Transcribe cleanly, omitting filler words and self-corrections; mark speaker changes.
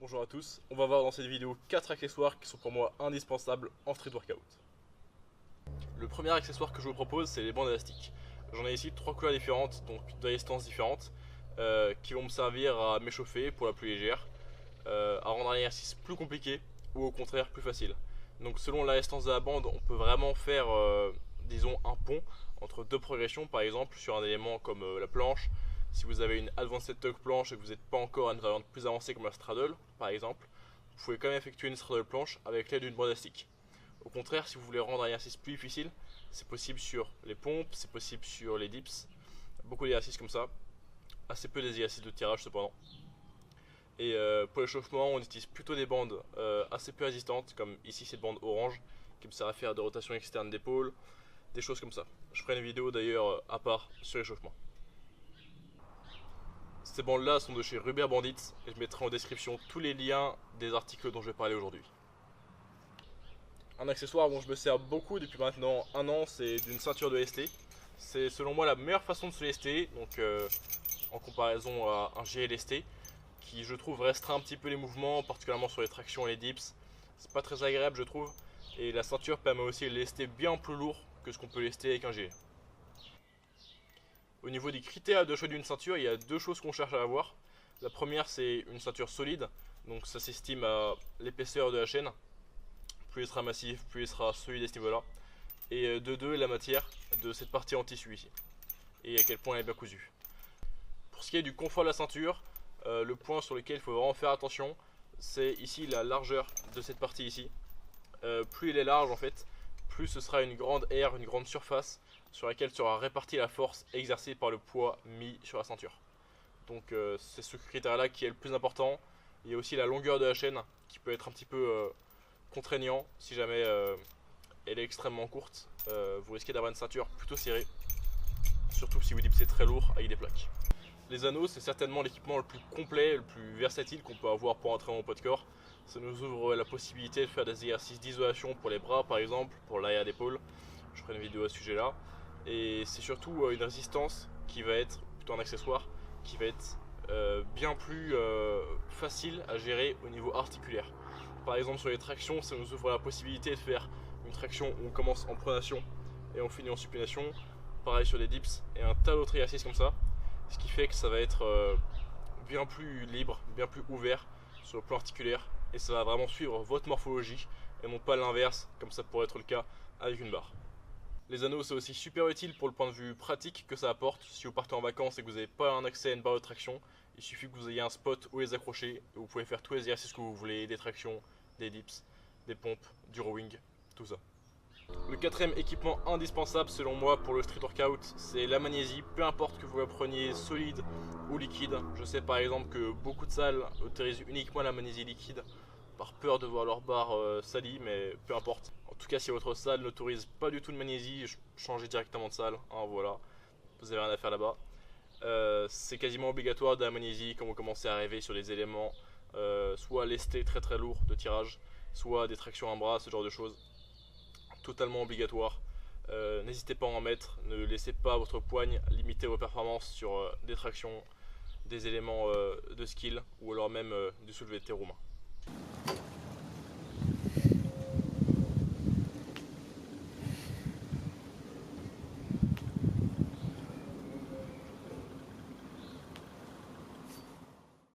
Speaker 1: Bonjour à tous, on va voir dans cette vidéo 4 accessoires qui sont pour moi indispensables en street workout. Le premier accessoire que je vous propose, c'est les bandes élastiques. J'en ai ici 3 couleurs différentes, donc de résistance différentes, qui vont me servir à m'échauffer pour la plus légère, à rendre un exercice plus compliqué ou au contraire plus facile. Donc selon la résistance de la bande, on peut vraiment faire disons un pont entre deux progressions, par exemple sur un élément comme la planche. Si vous avez une Advanced Tuck planche et que vous n'êtes pas encore à une variante plus avancée comme la straddle par exemple, vous pouvez quand même effectuer une straddle planche avec l'aide d'une bande élastique. Au contraire, si vous voulez rendre un exercice plus difficile, c'est possible sur les pompes, c'est possible sur les dips, beaucoup d'exercices comme ça, assez peu des exercices de tirage cependant. Et pour l'échauffement, on utilise plutôt des bandes assez peu résistantes, comme ici cette bande orange qui me sert à faire des rotations externes d'épaule, des choses comme ça. Je ferai une vidéo d'ailleurs à part sur l'échauffement. Ces bandes là sont de chez Rubber Bandits et je mettrai en description tous les liens des articles dont je vais parler aujourd'hui. Un accessoire dont je me sers beaucoup depuis maintenant un an, c'est d'une ceinture de ST. C'est selon moi la meilleure façon de se lester, donc en comparaison à un GLST, qui je trouve restreint un petit peu les mouvements, particulièrement sur les tractions et les dips. C'est pas très agréable je trouve, et la ceinture permet aussi de lester bien plus lourd que ce qu'on peut lester avec un GL. Au niveau des critères de choix d'une ceinture, il y a deux choses qu'on cherche à avoir. La première, c'est une ceinture solide, donc ça s'estime à l'épaisseur de la chaîne. Plus il sera massif, plus il sera solide à ce niveau-là. Et de deux, la matière de cette partie en tissu ici, et à quel point elle est bien cousue. Pour ce qui est du confort de la ceinture, le point sur lequel il faut vraiment faire attention, c'est ici la largeur de cette partie ici. Plus elle est large en fait, plus ce sera une grande aire, une grande surface sur laquelle sera répartie la force exercée par le poids mis sur la ceinture. Donc c'est ce critère là qui est le plus important. Il y a aussi la longueur de la chaîne qui peut être un petit peu contraignant si jamais elle est extrêmement courte. Vous risquez d'avoir une ceinture plutôt serrée, surtout si vous dipsez très lourd avec des plaques. Les anneaux, c'est certainement l'équipement le plus complet, le plus versatile qu'on peut avoir pour entraîner au poids de corps. Ça nous ouvre la possibilité de faire des exercices d'isolation pour les bras par exemple, pour l'arrière d'épaule. Je ferai une vidéo à ce sujet là. Et c'est surtout une résistance qui va être, plutôt un accessoire, qui va être bien plus facile à gérer au niveau articulaire. Par exemple sur les tractions, ça nous ouvre la possibilité de faire une traction où on commence en pronation et on finit en supination. Pareil sur les dips et un tas d'autres exercices comme ça. Ce qui fait que ça va être bien plus libre, bien plus ouvert sur le plan articulaire. Et ça va vraiment suivre votre morphologie et non pas l'inverse comme ça pourrait être le cas avec une barre. Les anneaux, c'est aussi super utile pour le point de vue pratique que ça apporte. Si vous partez en vacances et que vous n'avez pas un accès à une barre de traction, il suffit que vous ayez un spot où les accrocher et vous pouvez faire tous les exercices que vous voulez, des tractions, des dips, des pompes, du rowing, tout ça. Le quatrième équipement indispensable selon moi pour le street workout, c'est la magnésie, peu importe que vous la preniez solide ou liquide. Je sais par exemple que beaucoup de salles autorisent uniquement la magnésie liquide par peur de voir leur barre salie, mais peu importe. En tout cas, si votre salle n'autorise pas du tout de magnésie, changez directement de salle, hein, voilà, vous n'avez rien à faire là-bas. C'est quasiment obligatoire de la magnésie quand vous commencez à arriver sur des éléments soit lestés très très lourds de tirage, soit des tractions à bras, ce genre de choses. Totalement obligatoire. N'hésitez pas à en mettre, ne laissez pas votre poigne limiter vos performances sur des tractions, des éléments de skill ou alors même du soulevé de terre roumain.